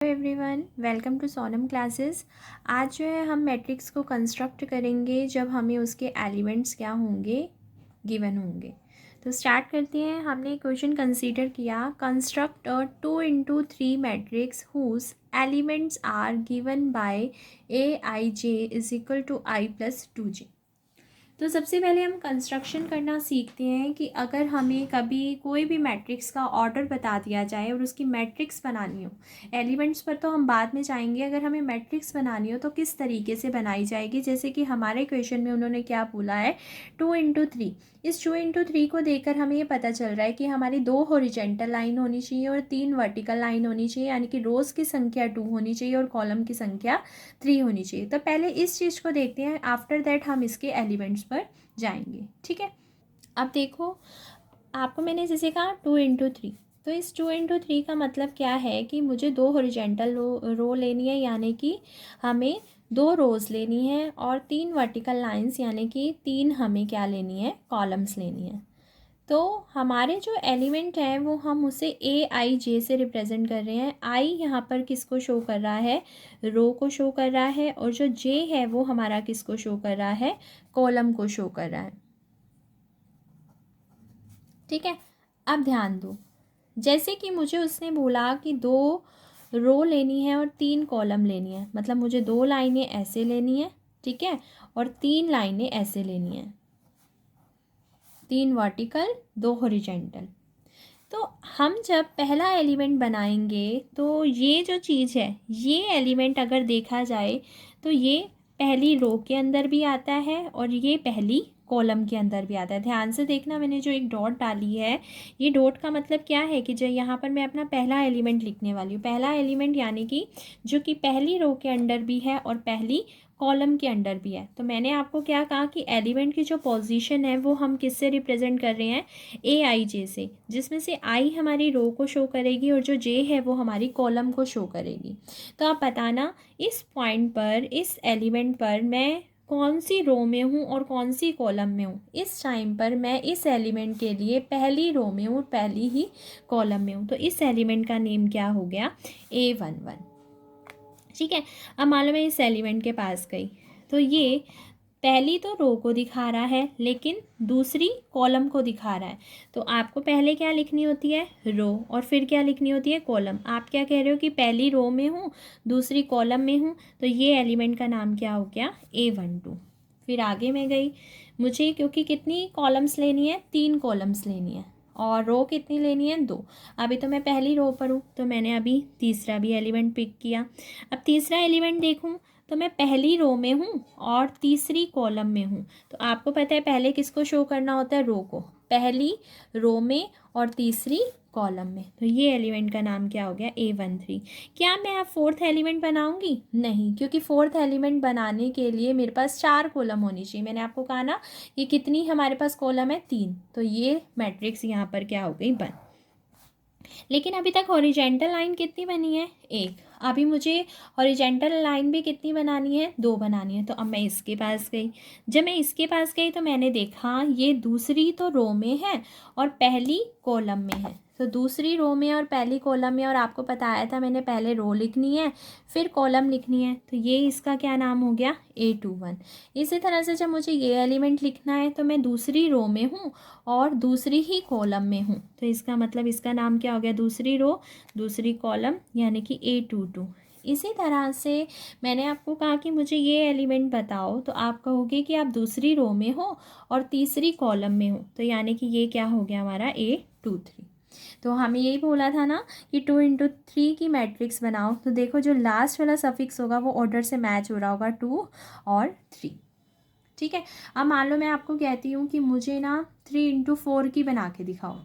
Hello everyone, welcome to Sonam classes. आज जो है हम मैट्रिक्स को कंस्ट्रक्ट करेंगे जब हमें उसके एलिमेंट्स क्या होंगे, गिवन होंगे। तो स्टार्ट करते हैं। हमने क्वेश्चन कंसीडर किया, construct a 2 into 3 matrix whose elements are given by AIJ is equal to I+2J। तो सबसे पहले हम कंस्ट्रक्शन करना सीखते हैं कि अगर हमें कभी कोई भी मैट्रिक्स का ऑर्डर बता दिया जाए और उसकी मैट्रिक्स बनानी हो, एलिमेंट्स पर तो हम बाद में जाएंगे, अगर हमें मैट्रिक्स बनानी हो तो किस तरीके से बनाई जाएगी। जैसे कि हमारे क्वेश्चन में उन्होंने क्या बोला है, 2 into 3। इस 2 into 3 को देखकर हमें ये पता चल रहा है कि हमारी 2 हॉरिजेंटल लाइन होनी चाहिए और 3 वर्टिकल लाइन होनी चाहिए, यानी कि रोज़ की संख्या 2 होनी चाहिए और कॉलम की संख्या 3 होनी चाहिए। तो पहले इस चीज़ को देखते हैं, आफ्टर दैट हम इसके एलिमेंट्स पर जाएंगे। ठीक है, अब देखो, आपको मैंने जैसे कहा 2 into 3, तो इस 2 into 3 का मतलब क्या है कि मुझे 2 हॉरिजेंटल रो लेनी है, यानी कि हमें 2 रोज़ लेनी है, और 3 वर्टिकल लाइंस यानी कि 3 हमें क्या लेनी है, कॉलम्स लेनी है। तो हमारे जो एलिमेंट हैं वो हम उसे AIJ से रिप्रेजेंट कर रहे हैं। आई यहाँ पर किसको शो कर रहा है, रो को शो कर रहा है, और जो जे है वो हमारा किसको शो कर रहा है, कॉलम को शो कर रहा है। ठीक है, अब ध्यान दो, जैसे कि मुझे उसने बोला कि 2 रो लेनी है और 3 कॉलम लेनी है, मतलब मुझे 2 लाइनें ऐसे लेनी है, ठीक है, और 3 लाइनें ऐसे लेनी है, 3 वर्टिकल 2 हॉरिजेंटल। तो हम जब पहला एलिमेंट बनाएंगे तो ये जो चीज़ है, ये एलिमेंट अगर देखा जाए तो ये पहली रो के अंदर भी आता है और ये पहली कॉलम के अंदर भी आता है। ध्यान से देखना, मैंने जो एक डॉट डाली है, ये डॉट का मतलब क्या है कि जो यहाँ पर मैं अपना पहला एलिमेंट लिखने वाली हूँ, पहला एलिमेंट यानी कि जो कि पहली रो के अंदर भी है और पहली कॉलम के अंदर भी है। तो मैंने आपको क्या कहा कि एलिमेंट की जो पोजीशन है वो हम किससे रिप्रेजेंट कर रहे हैं, AIJ से, जिसमें से आई हमारी रो को शो करेगी और जो जे है वो हमारी कॉलम को शो करेगी। तो आप बताना, इस पॉइंट पर, इस एलिमेंट पर मैं कौन सी रो में हूँ और कौन सी कॉलम में हूँ। इस टाइम पर मैं इस एलिमेंट के लिए पहली रो में हूँ और पहली ही कॉलम में हूँ, तो इस एलिमेंट का नेम क्या हो गया, A11। ठीक है, अब मान लो मैं इस एलिमेंट के पास गई, तो ये पहली तो रो को दिखा रहा है लेकिन दूसरी कॉलम को दिखा रहा है। तो आपको पहले क्या लिखनी होती है, रो, और फिर क्या लिखनी होती है, कॉलम। आप क्या कह रहे हो कि पहली रो में हूँ, दूसरी कॉलम में हूँ, तो ये एलिमेंट का नाम क्या हो गया, A12। फिर आगे मैं गई, मुझे क्योंकि कितनी कॉलम्स लेनी है, 3 कॉलम्स लेनी है, और रो कितनी लेनी है, 2। अभी तो मैं पहली रो पर हूँ, तो मैंने अभी तीसरा भी एलिमेंट पिक किया। अब तीसरा एलिमेंट देखूँ तो मैं पहली रो में हूँ और तीसरी कॉलम में हूँ। तो आपको पता है पहले किसको शो करना होता है, रो को, पहली रो में और तीसरी कॉलम में। तो ये एलिमेंट का नाम क्या हो गया, A13। क्या मैं अब फोर्थ एलिमेंट बनाऊंगी, नहीं, क्योंकि फोर्थ एलिमेंट बनाने के लिए मेरे पास 4 कॉलम होनी चाहिए। मैंने आपको कहा ना कि कितनी हमारे पास कॉलम है, 3। तो ये मैट्रिक्स यहाँ पर क्या हो गई, बन। लेकिन अभी तक हॉरिजेंटल लाइन कितनी बनी है, 1। अभी मुझे हॉरिजेंटल लाइन भी कितनी बनानी है, 2 बनानी है। तो अब मैं इसके पास गई, जब मैं इसके पास गई तो मैंने देखा ये दूसरी तो रो में है और पहली कॉलम में है। तो दूसरी रो में और पहली कॉलम में, और आपको बताया था मैंने पहले रो लिखनी है फिर कॉलम लिखनी है, तो ये इसका क्या नाम हो गया, A21। इसी तरह से जब मुझे ये एलिमेंट लिखना है तो मैं दूसरी रो में हूँ और दूसरी ही कॉलम में हूँ, तो इसका मतलब इसका नाम क्या हो गया, दूसरी रो दूसरी कॉलम, यानी कि A22। इसी तरह से मैंने आपको कहा कि मुझे ये एलिमेंट बताओ, तो आप कहोगे कि आप दूसरी रो में हो और तीसरी कॉलम में हो, तो यानी कि ये क्या हो गया हमारा, A23। तो हमें यही बोला था ना कि 2 into 3 की मैट्रिक्स बनाओ। तो देखो, जो लास्ट वाला सफिक्स होगा वो ऑर्डर से मैच हो रहा होगा, 2 और 3। ठीक है, अब मान लो मैं आपको कहती हूँ कि मुझे ना 3 into 4 की बना के दिखाओ।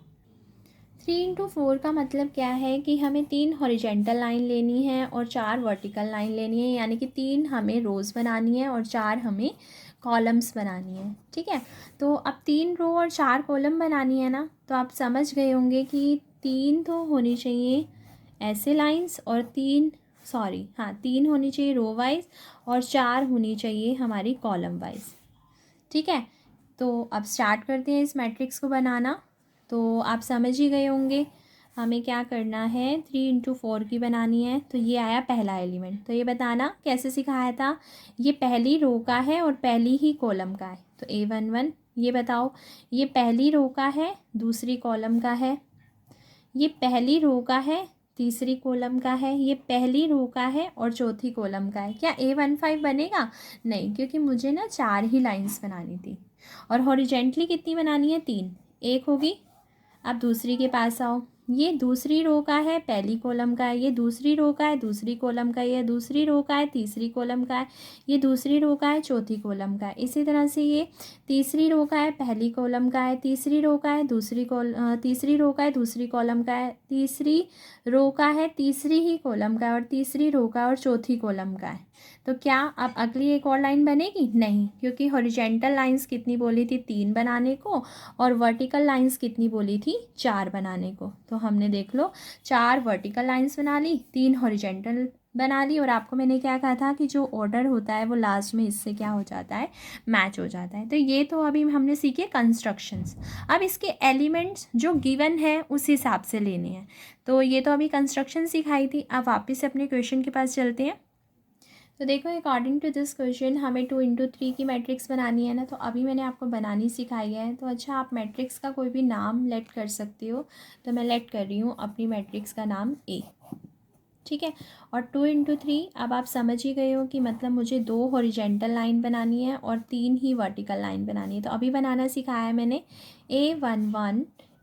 3 into 4 का मतलब क्या है कि हमें 3 हॉरिजेंटल लाइन लेनी है और 4 वर्टिकल लाइन लेनी है, यानी कि 3 हमें रोज़ बनानी है और 4 हमें कॉलम्स बनानी है। ठीक है, तो अब 3 रो और 4 कॉलम बनानी है ना, तो आप समझ गए होंगे कि 3 तो होनी चाहिए ऐसे लाइंस और 3 होनी चाहिए रो वाइज और 4 होनी चाहिए हमारी कॉलम वाइज। ठीक है, तो अब स्टार्ट करते हैं इस मैट्रिक्स को बनाना। तो आप समझ ही गए होंगे, हमें क्या करना है, 3 × 4 की बनानी है। तो ये आया पहला एलिमेंट। तो ये बताना कैसे सिखाया था, ये पहली रो का है और पहली ही कॉलम का है। तो A11 ये बताओ, ये पहली रो का है, दूसरी कॉलम का है, ये पहली रो का है, तीसरी कॉलम का है, ये पहली रो का है और चौथी कॉलम का है। क्या A15 बनेगा? नहीं, क्योंकि मुझे ना 4 ही लाइंस बनानी थी और हॉरिजेंटली कितनी बनानी है, 3। एक होगी। अब दूसरी के पास आओ, ये दूसरी रो का है, पहली कॉलम का है, ये दूसरी रो का है, दूसरी कॉलम का है, ये दूसरी रो का है, तीसरी कॉलम का है, ये दूसरी रो का है, चौथी कॉलम का है। इसी तरह से ये तीसरी रो का है, पहली कॉलम का है, तीसरी रो का है, तीसरी रो का है, दूसरी कॉलम का है, तीसरी रो का है, तीसरी ही कॉलम का है, और तीसरी रो का और चौथी कॉलम का है। तो क्या अब अगली एक और लाइन बनेगी? नहीं, क्योंकि हॉरिजेंटल लाइंस कितनी बोली थी, 3 बनाने को, और वर्टिकल लाइंस कितनी बोली थी, 4 बनाने को। तो हमने देख लो 4 वर्टिकल लाइंस बना ली, 3 हॉरिजेंटल बना ली, और आपको मैंने क्या कहा था कि जो ऑर्डर होता है वो लास्ट में इससे क्या हो जाता है, मैच हो जाता है। तो ये तो अभी हमने सीखे कंस्ट्रक्शंस। अब इसके एलिमेंट्स जो गिवन है उस हिसाब से लेने हैं। तो ये तो अभी कंस्ट्रक्शन सिखाई थी। अब वापस से अपने क्वेश्चन के पास चलते हैं। तो देखो, अकॉर्डिंग टू दिस क्वेश्चन हमें 2 × 3 की मैट्रिक्स बनानी है ना। तो अभी मैंने आपको बनानी सिखाई है। तो अच्छा, आप मैट्रिक्स का कोई भी नाम लेट कर सकते हो। तो मैं लेट कर रही हूँ अपनी मैट्रिक्स का नाम A, ठीक है। और 2 × 3 अब आप समझ ही गए हो कि मतलब मुझे 2 हॉरिजेंटल लाइन बनानी है और 3 ही वर्टिकल लाइन बनानी है। तो अभी बनाना सिखाया है मैंने A11,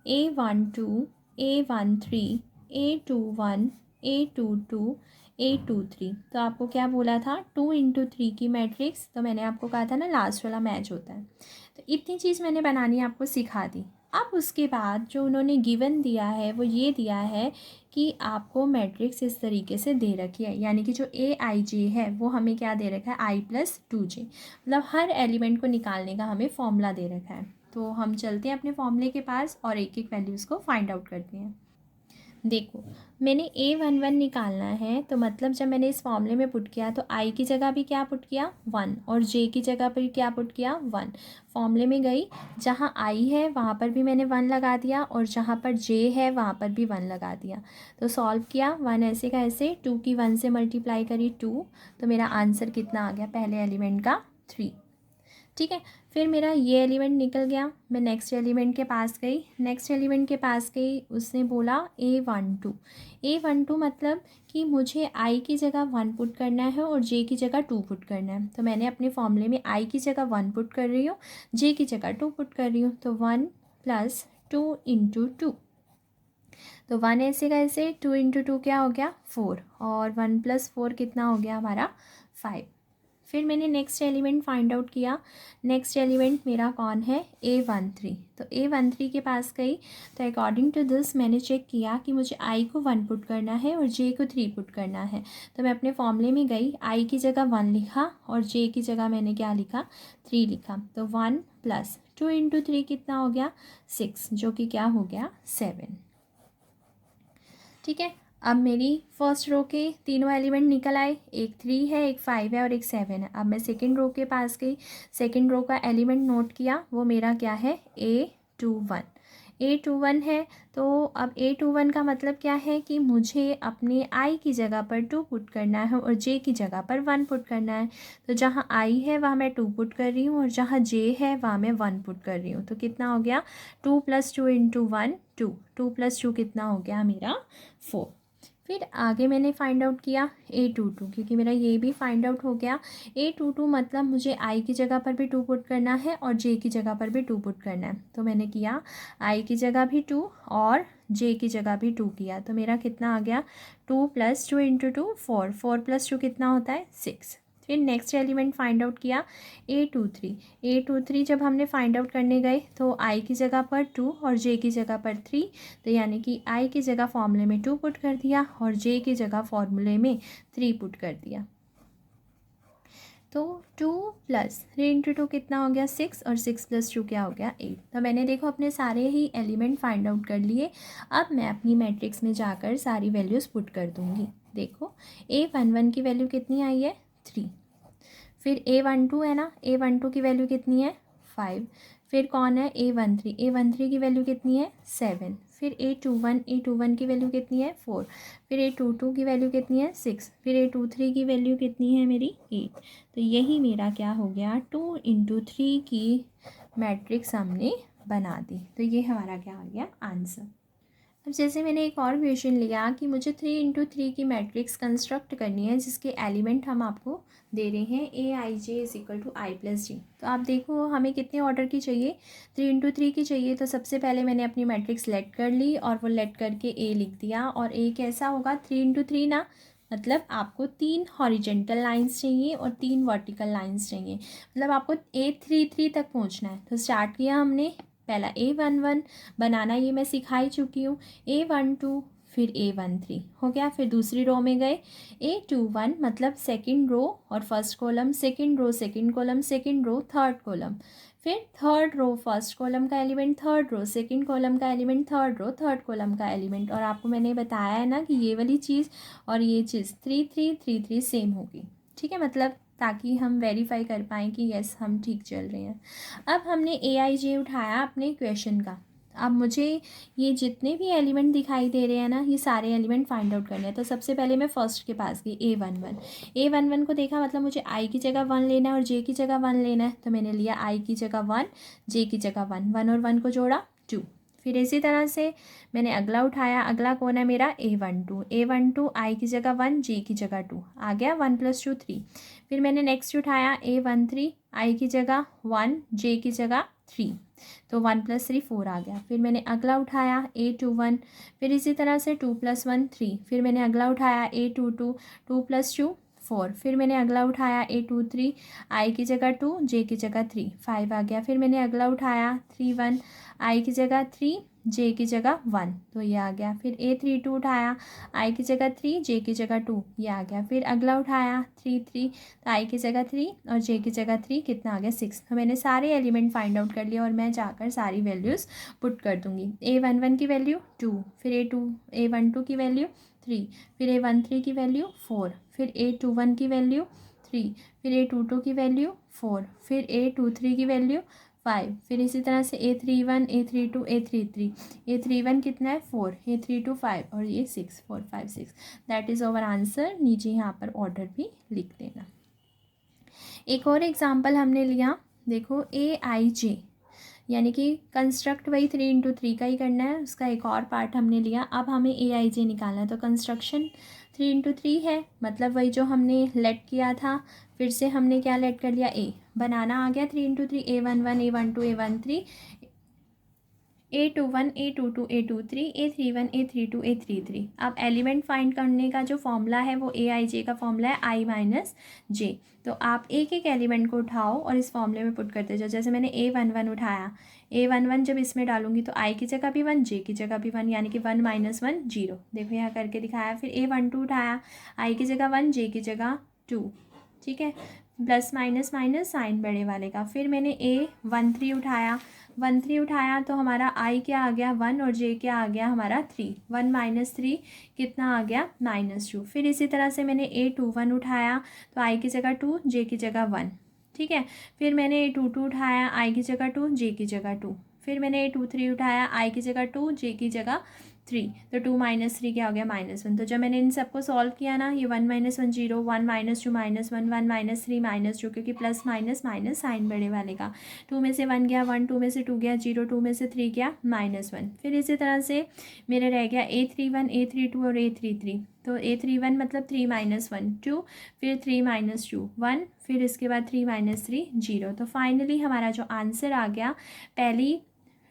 A12, A13, A21, A22, A23। तो आपको क्या बोला था, 2 × 3 की मैट्रिक्स। तो मैंने आपको कहा था ना लास्ट वाला मैच होता है। तो इतनी चीज़ मैंने बनानी आपको सिखा दी। अब उसके बाद जो उन्होंने गिवन दिया है वो ये दिया है कि आपको मैट्रिक्स इस तरीके से दे रखी है, यानी कि जो AIJ है वो हमें क्या दे रखा है, I+2J। मतलब हर एलिमेंट को निकालने का हमें फॉर्मूला दे रखा है। तो हम चलते हैं अपने फॉर्मूले के पास और एक एक वैल्यूज़ को फाइंड आउट करते हैं। देखो, मैंने A11 निकालना है। तो मतलब जब मैंने इस फॉर्मूले में पुट किया तो I की जगह भी क्या पुट किया, 1, और J की जगह पर क्या पुट किया, 1। फॉर्मूले में गई, जहाँ I है वहाँ पर भी मैंने 1 लगा दिया, और जहाँ पर J है वहाँ पर भी 1 लगा दिया। तो सॉल्व किया, 1 ऐसे का ऐसे, 2 की 1 से मल्टीप्लाई करी 2। तो मेरा आंसर कितना आ गया, पहले एलिमेंट का 3, ठीक है। फिर मेरा ये एलिमेंट निकल गया, मैं नेक्स्ट एलिमेंट के पास गई। नेक्स्ट एलिमेंट के पास गई, उसने बोला A12। A12 मतलब कि मुझे I की जगह 1 पुट करना है और J की जगह 2 पुट करना है। तो मैंने अपने फॉर्मूले में I की जगह 1 पुट कर रही हूँ, J की जगह 2 पुट कर रही हूँ। तो 1 + 2 × 2। तो 1 ऐसे का ऐसे, 2 × 2 क्या हो गया, 4, और 1 + 4 कितना हो गया हमारा, 5। फिर मैंने नेक्स्ट एलिमेंट फाइंड आउट किया। नेक्स्ट एलिमेंट मेरा कौन है, A13। तो A13 के पास गई। तो अकॉर्डिंग टू दिस मैंने चेक किया कि मुझे I को 1 पुट करना है और J को 3 पुट करना है। तो मैं अपने फॉर्मूले में गई, I की जगह 1 लिखा और J की जगह मैंने क्या लिखा, 3 लिखा। तो 1 + 2 × 3 कितना हो गया, 6, जो कि क्या हो गया, 7, ठीक है। अब मेरी फर्स्ट रो के तीनों एलिमेंट निकल आए, एक 3 है, एक 5 है और एक 7 है। अब मैं सेकंड रो के पास गई, सेकंड रो का एलिमेंट नोट किया, वो मेरा क्या है, A21। A21 है। तो अब A21 का मतलब क्या है कि मुझे अपने I की जगह पर 2 पुट करना है और J की जगह पर 1 पुट करना है। तो जहाँ I है वहाँ मैं 2 पुट कर रही हूँ और जहाँ J है वहाँ मैं 1 पुट कर रही हूँ। तो कितना हो गया, 2 + 2 × 1, 2, 2 + 2 कितना हो गया मेरा, 4। फिर आगे मैंने फाइंड आउट किया A22, क्योंकि मेरा ये भी फाइंड आउट हो गया। A22 मतलब मुझे I की जगह पर भी 2 पुट करना है और J की जगह पर भी 2 पुट करना है। तो मैंने किया, I की जगह भी 2 और J की जगह भी 2 किया। तो मेरा कितना आ गया, 2 + 2 × 2, 4, 4 + 2 कितना होता है, 6। फिर नेक्स्ट एलिमेंट फाइंड आउट किया A23। A23 जब हमने फाइंड आउट करने गए तो I की जगह पर 2 और J की जगह पर 3। तो यानी कि I की जगह फॉर्मूले में 2 पुट कर दिया और J की जगह फॉर्मूले में 3 पुट कर दिया। तो 2 + 3 × 2 कितना हो गया, 6, और 6 + 2 क्या हो गया, 8। तो मैंने देखो अपने सारे ही एलिमेंट फाइंड आउट कर लिए। अब मैं अपनी मैट्रिक्स में जाकर सारी वैल्यूज़ पुट कर दूँगी। देखो, A11 की वैल्यू कितनी आई है, 3। फिर A12 है ना, A12 की वैल्यू कितनी है, 5। फिर कौन है, A13। A13 की वैल्यू कितनी है, 7। फिर A21 की वैल्यू कितनी है 4, फिर A22 की वैल्यू कितनी है 6, फिर A23 की वैल्यू कितनी है मेरी 8। तो यही मेरा क्या हो गया 2 × 3 की मैट्रिक्स हमने बना दी। तो ये हमारा क्या हो गया आंसर। अब जैसे मैंने एक और क्वेश्चन लिया कि मुझे 3 × 3 की मैट्रिक्स कंस्ट्रक्ट करनी है जिसके एलिमेंट हम आपको दे रहे हैं AIJ = I+J। तो आप देखो हमें कितने ऑर्डर की चाहिए 3 × 3 की चाहिए। तो सबसे पहले मैंने अपनी मैट्रिक्स लेट कर ली और वो लेट करके A लिख दिया। और A कैसा होगा 3 × 3 ना, मतलब आपको 3 हॉरिजेंटल लाइंस चाहिए और 3 वर्टिकल लाइंस चाहिए। मतलब आपको A33 तक पहुंचना है। तो स्टार्ट किया हमने, पहला A11 बनाना, ये मैं सिखा ही चुकी हूँ। A12 फिर A13 हो गया। फिर दूसरी रो में गए A21 मतलब सेकंड रो और first column, second row second column, second row third column, फिर थर्ड रो फर्स्ट कॉलम का element, third row second column का element, third row third column का एलिमेंट। और आपको मैंने बताया है ना कि ये वाली चीज़ और ये चीज़ 3 3 3 3 सेम होगी, ठीक है, मतलब ताकि हम वेरीफाई कर पाएँ कि यस हम ठीक चल रहे हैं। अब हमने AIJ उठाया अपने क्वेश्चन का। अब मुझे ये जितने भी एलिमेंट दिखाई दे रहे हैं ना, ये सारे एलिमेंट फाइंड आउट करने हैं। तो सबसे पहले मैं फर्स्ट के पास गई A11 को देखा, मतलब मुझे I की जगह 1 लेना है और J की जगह 1 लेना है। तो मैंने लिया I की जगह 1, J की जगह 1, 1 और 1 को जोड़ा 2। फिर इसी तरह से मैंने अगला उठाया, अगला कौन है मेरा A12 I की जगह 1, J की जगह 2, आ गया 1 + 2 3। फिर मैंने नेक्स्ट उठाया A13 I की जगह 1, J की जगह 3, तो 1 + 3 4 आ गया। फिर मैंने अगला उठाया A21, फिर इसी तरह से 2 + 1 3। फिर मैंने अगला उठाया A22, 2 + 2 4। फिर मैंने अगला उठाया A23 I की जगह 2, J की जगह 3, 5 आ गया। फिर मैंने अगला उठाया 31 I की जगह 3, J की जगह 1, तो ये आ गया। फिर A32 उठाया I की जगह 3, J की जगह 2, ये आ गया। फिर अगला उठाया 33, तो I की जगह 3 और J की जगह 3, कितना आ गया 6। तो मैंने सारे एलिमेंट फाइंड आउट कर लिए और मैं जाकर सारी वैल्यूज़ पुट कर दूंगी। A11 की वैल्यू 2, फिर A12 की वैल्यू 3, फिर A13 की वैल्यू 4, फिर A21 की वैल्यू 3, फिर A22 की वैल्यू 4, फिर A23 की वैल्यू 5, फिर इसी तरह से A31, A32, A33, A31 कितना है 4, A32 5 और ये 6, 4 5 6। That is our answer. नीचे यहाँ पर ऑर्डर भी लिख देना। एक और एग्जांपल हमने लिया, देखो AIJ यानी कि कंस्ट्रक्ट वही 3 × 3 का ही करना है, उसका एक और पार्ट हमने लिया। अब हमें AIJ निकालना है। तो कंस्ट्रक्शन 3 × 3 है, मतलब वही जो हमने लेट किया था, फिर से हमने क्या लेट कर लिया A, बनाना आ गया 3 × 3, A11 A12 A13 A21 A22 A23 A31 A32 A33। अब एलिमेंट फाइंड करने का जो फॉर्मूला है वो AIJ का फॉर्मूला है I - J। तो आप एक एक एलिमेंट को उठाओ और इस फॉर्मूले में पुट करते जाओ। जैसे मैंने A11 उठाया, A11 जब इसमें डालूंगी तो I की जगह भी 1, J की जगह भी 1, यानी कि 1 - 1 0। देखो यहाँ करके दिखाया। फिर A12 उठाया, I की जगह 1, J की जगह 2, ठीक है, प्लस माइनस माइनस साइन बड़े वाले का। फिर मैंने A13 उठाया, 13 उठाया तो हमारा I क्या आ गया 1 और J क्या आ गया हमारा 3, 1 - 3 कितना आ गया -2। फिर इसी तरह से मैंने A21 उठाया तो I की जगह 2, J की जगह 1, ठीक है। फिर मैंने A22 उठाया, I की जगह 2, J की जगह 2। फिर मैंने A23 उठाया, I की जगह 2, J की जगह 3, तो 2 - 3 क्या हो गया -1। तो जब मैंने इन सबको सॉल्व किया ना, ये 1 - 1 0, 1 - 2 -1, 1 - 3 -2, क्योंकि प्लस माइनस माइनस साइन बड़े वाले का। 2 में से 1 गया 1, 2 में से 2 गया 0, 2 में से 3 गया -1। फिर इसी तरह से मेरे रह गया A31 A32 और A33। तो A31 मतलब 3 - 1 2, फिर 3 - 2 1, फिर इसके बाद 3 - 3 0। तो फाइनली हमारा जो आंसर आ गया, पहली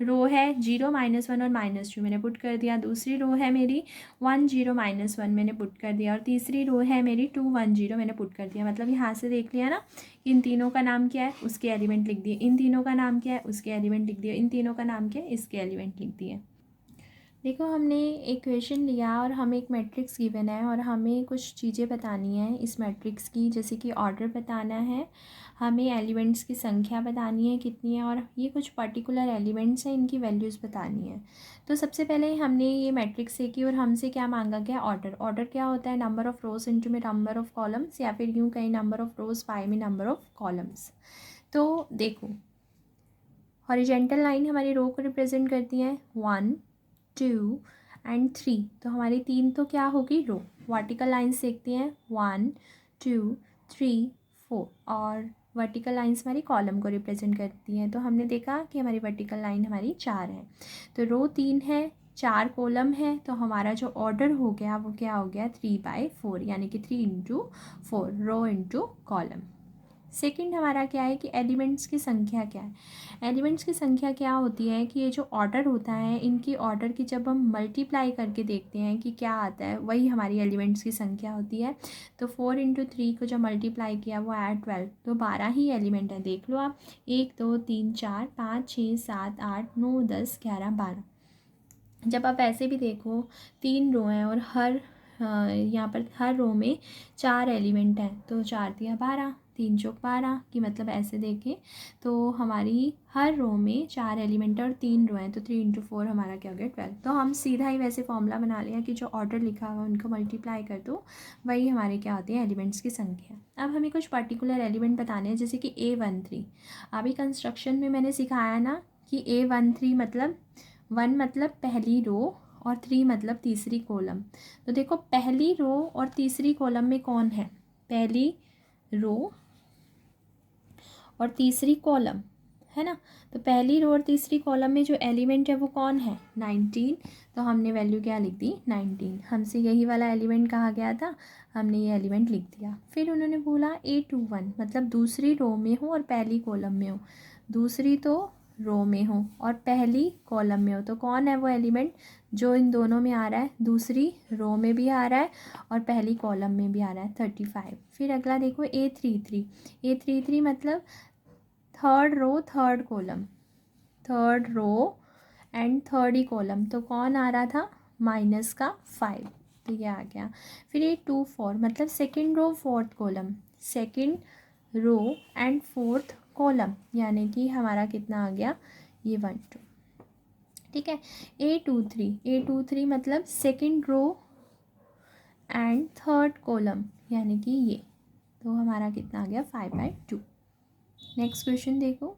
रो है 0 - 1 और -2 मैंने पुट कर दिया, दूसरी रो है मेरी 1 0 -1 मैंने पुट कर दिया, और तीसरी रो है मेरी 2 1 0 मैंने पुट कर दिया। मतलब यहाँ से देख लिया ना, इन तीनों का नाम क्या है, उसके एलिमेंट लिख दिए, इन तीनों का नाम क्या है, उसके एलिमेंट लिख दिए, इन तीनों का नाम क्या है, इसके एलिमेंट लिख दिए। देखो हमने एक क्वेश्चन लिया और हमें एक मैट्रिक्स गिवन है और हमें कुछ चीज़ें बतानी है इस मैट्रिक्स की, जैसे कि ऑर्डर बताना है, हमें एलिमेंट्स की संख्या बतानी है कितनी है, और ये कुछ पर्टिकुलर एलिमेंट्स हैं, इनकी वैल्यूज़ बतानी है। तो सबसे पहले हमने ये मैट्रिक्स देखी और हमसे क्या मांगा गया, ऑर्डर। ऑर्डर क्या होता है, नंबर ऑफ़ रोज इंटू में नंबर ऑफ़ कॉलम्स, या फिर यूँ कहीं नंबर ऑफ़ रोज पाई में नंबर ऑफ़ कॉलम्स। तो देखो हॉरिजेंटल लाइन हमारी रो को रिप्रेजेंट करती है 1 2 एंड 3, तो हमारी 3 तो क्या होगी, रो। वर्टिकल लाइन्स देखते हैं, 1 2 3 4, और वर्टिकल लाइन्स हमारी कॉलम को रिप्रेजेंट करती हैं। तो हमने देखा कि हमारी वर्टिकल लाइन हमारी 4 है, तो रो 3 है, 4 कॉलम है, तो हमारा जो ऑर्डर हो गया वो क्या हो गया, 3/4, यानी कि 3 into 4, rho into column. Second हमारा क्या है कि एलिमेंट्स की संख्या क्या है। एलिमेंट्स की संख्या क्या होती है कि ये जो ऑर्डर होता है, इनकी ऑर्डर की जब हम मल्टीप्लाई करके देखते हैं कि क्या आता है, वही हमारी एलिमेंट्स की संख्या होती है। तो 4 इंटू 3 को जब मल्टीप्लाई किया वो आया 12, तो 12 ही एलिमेंट है। देख लो आप, 1 2 3 4 5 6 7 8 9 10 11 12। जब आप ऐसे भी देखो, 3 रो हैं और यहाँ पर हर रो में 4 एलिमेंट हैं, तो 4 दिया 12, 3 चौक 12 की मतलब ऐसे देखें तो हमारी हर रो में 4 एलिमेंट और 3 रो हैं, तो 3 इंटू 4 हमारा क्या हो गया, 12। तो हम सीधा ही वैसे फॉर्मूला बना लिया कि जो ऑर्डर लिखा हुआ उनको मल्टीप्लाई कर दो, वही हमारे क्या होती है, एलिमेंट्स की संख्या। अब हमें कुछ पर्टिकुलर एलिमेंट बताने हैं, जैसे कि A13। अभी कंस्ट्रक्शन में मैंने सिखाया ना कि A13 मतलब 1 मतलब पहली रो और 3 मतलब तीसरी कॉलम। तो देखो पहली रो और तीसरी कॉलम में कौन है, पहली रो और तीसरी कॉलम है ना। तो पहली रो और तीसरी कॉलम में जो एलिमेंट है वो कौन है, 19। तो हमने वैल्यू क्या लिख दी, 19। हमसे यही वाला एलिमेंट कहा गया था, हमने ये एलिमेंट लिख दिया। फिर उन्होंने बोला A21 मतलब दूसरी रो में हो और पहली कॉलम में हो। दूसरी तो रो में हो और पहली कॉलम में हो, तो कौन है वो एलिमेंट जो इन दोनों में आ रहा है, दूसरी रो में भी आ रहा है और पहली कॉलम में भी आ रहा है, 35। फिर अगला देखो A33 मतलब third row third column, third row and third ही कॉलम, तो कौन आ रहा था, -5, तो ये आ गया। फिर A24 मतलब second row fourth column, second row and fourth column, यानी कि हमारा कितना आ गया, ये 1 2, ठीक है। A23 मतलब second row and third column, यानी कि ये, तो हमारा कितना आ गया, 5/2। नेक्स्ट क्वेश्चन देखो,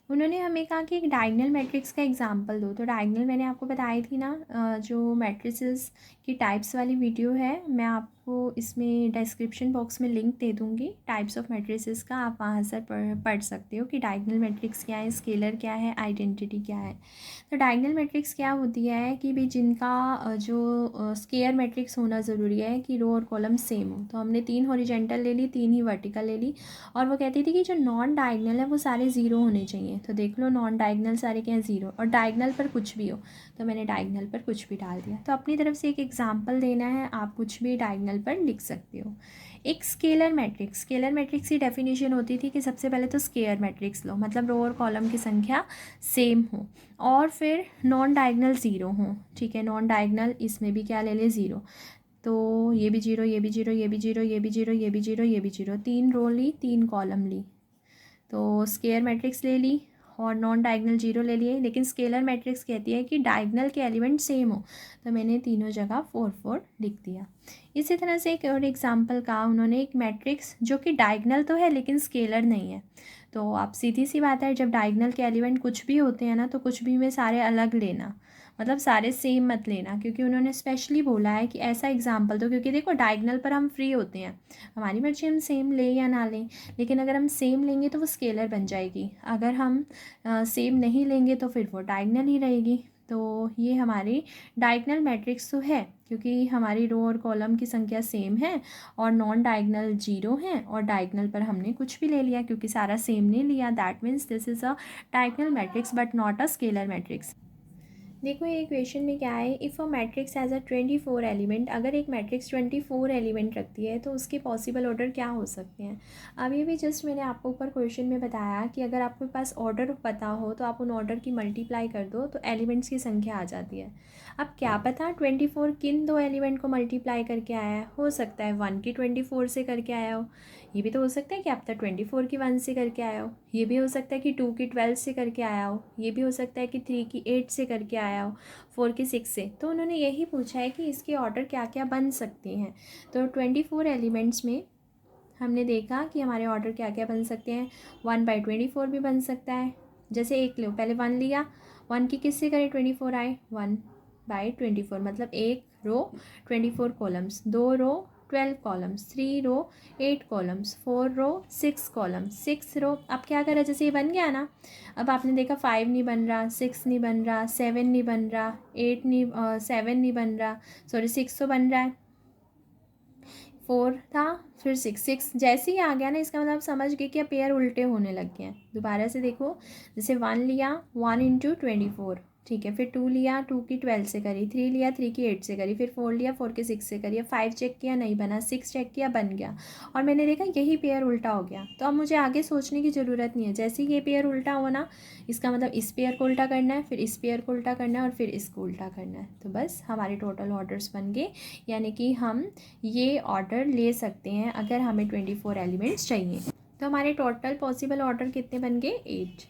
उन्होंने हमें कहा कि एक डायगोनल मैट्रिक्स का एग्जांपल दो। तो डायगोनल मैंने आपको बताई थी ना, जो मैट्रिसेस की टाइप्स वाली वीडियो है, मैं आपको इसमें डिस्क्रिप्शन बॉक्स में लिंक दे दूँगी टाइप्स ऑफ मैट्रिसेस का, आप वहाँ से पढ़ सकते हो कि डायगोनल मैट्रिक्स क्या है, स्केलर क्या है, आइडेंटिटी क्या है। तो डायगोनल मैट्रिक्स क्या होती है कि भाई जिनका जो स्केयर मैट्रिक्स होना ज़रूरी है कि रो और कॉलम सेम हो। तो हमने 3 हॉरिजेंटल ले ली, 3 ही वर्टिकल ले ली, और वो कहती थी कि जो नॉन डायगोनल है वो सारे ज़ीरो होने चाहिए। तो देख लो नॉन डायगोनल सारे क्या हैं, ज़ीरो, और डायगोनल पर कुछ भी हो, तो मैंने डायगोनल पर कुछ भी डाल दिया। तो अपनी तरफ से एक एग्जांपल देना है, आप कुछ भी डायगोनल पर लिख सकते हो। एक स्केलर मैट्रिक्स की डेफिनेशन होती थी कि सबसे पहले तो स्केयर मैट्रिक्स लो, मतलब रो और कॉलम की संख्या सेम हो, और फिर नॉन डायगोनल ज़ीरो हो, ठीक है। नॉन डायगोनल इसमें भी क्या ले ले, ज़ीरो, तो ये भी जीरो, ये भी जीरो, ये भी जीरो, ये भी जीरो, ये भी जीरो, ये भी जीरो, 3 रो ली, 3 कॉलम ली, तो स्केयर मैट्रिक्स ले ली और नॉन डायगोनल जीरो ले लिए। लेकिन स्केलर मैट्रिक्स कहती है कि डायगोनल के एलिमेंट सेम हो, तो मैंने तीनों जगह 4 4 लिख दिया। इसी तरह से एक और एग्जांपल का, उन्होंने एक मैट्रिक्स जो कि डायगोनल तो है लेकिन स्केलर नहीं है। तो आप सीधी सी बात है, जब डायगोनल के एलिमेंट कुछ भी होते हैं ना, तो कुछ भी में सारे अलग लेना, मतलब सारे सेम मत लेना, क्योंकि उन्होंने स्पेशली बोला है कि ऐसा एग्जाम्पल दो। क्योंकि देखो डायगोनल पर हम फ्री होते हैं, हमारी मर्जी हम सेम लें या ना लें, लेकिन अगर हम सेम लेंगे तो वो स्केलर बन जाएगी, अगर हम सेम नहीं लेंगे तो फिर वो डायगोनल ही रहेगी। तो ये हमारी डायगोनल मैट्रिक्स तो है, क्योंकि हमारी रो और कॉलम की संख्या सेम है, और नॉन डायगोनल जीरो है, और डायगोनल पर हमने कुछ भी ले लिया क्योंकि सारा सेम नहीं लिया। That means this is a diagonal matrix but not a scalar matrix. देखो ये क्वेश्चन में क्या है, if a matrix has a 24 element, अगर एक मैट्रिक्स 24 एलिमेंट रखती है तो उसके पॉसिबल ऑर्डर क्या हो सकते हैं। अब ये भी जस्ट मैंने आपको ऊपर क्वेश्चन में बताया कि अगर आपके पास ऑर्डर पता हो तो आप उन ऑर्डर की मल्टीप्लाई कर दो तो एलिमेंट्स की संख्या आ जाती है। अब क्या पता 24 किन दो एलिमेंट को मल्टीप्लाई करके आया है, हो सकता है 1 की 24 से करके आया हो, ये भी तो हो सकता है कि आप तो 24 की 1 से करके आया हो, ये भी हो सकता है कि 2 की 12 से करके आया हो, ये भी हो सकता है कि 3 की 8 से करके आया हो, 4 की 6 से। तो उन्होंने यही पूछा है कि इसके ऑर्डर क्या क्या बन सकते हैं। तो 24 एलिमेंट्स में हमने देखा कि हमारे ऑर्डर क्या क्या बन सकते हैं। 1/24 भी बन सकता है, जैसे एक लो, पहले 1 लिया, 1 की किससे करें 24 आए, 1, बाई 24, मतलब एक रो 24 कॉलम्स, 2 रो 12 कॉलम्स, 3 रो 8 कॉलम्स, 4 रो 6 कॉलम्स, 6 रो। अब क्या करा, जैसे ये बन गया ना, अब आपने देखा 5 नहीं बन रहा, 6 नहीं बन रहा, 7 नहीं बन रहा, 8 नहीं 7 नहीं बन रहा, सॉरी 6 तो बन रहा है, 4 था, फिर 6 जैसे ही आ गया ना, इसका मतलब समझ गए कि अब पेयर उल्टे होने लग गए हैं। दोबारा से देखो, जैसे 1 लिया, 1 इंटू 24, ठीक है, फिर 2 लिया, 2 की 12 से करी, 3 लिया, 3 की 8 से करी, फिर 4 लिया, 4 की 6 से करी, 5 चेक किया नहीं बना, 6 चेक किया बन गया, और मैंने देखा यही पेयर उल्टा हो गया। तो अब मुझे आगे सोचने की ज़रूरत नहीं है, जैसे ही ये पेयर उल्टा हो ना, इसका मतलब इस पेयर को उल्टा करना है, फिर इस पेयर को उल्टा करना है, और फिर इसको उल्टा करना है। तो बस हमारे टोटल ऑर्डर्स बन गए, यानी कि हम ये ऑर्डर ले सकते हैं अगर हमें 24 एलिमेंट्स चाहिए। तो हमारे टोटल पॉसिबल ऑर्डर कितने बन गए, 8,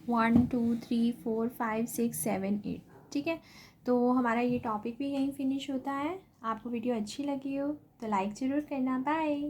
1 2 3 4 5 6 7 8, ठीक है। तो हमारा ये टॉपिक भी यहीं फिनिश होता है। आपको वीडियो अच्छी लगी हो तो लाइक ज़रूर करना। बाय।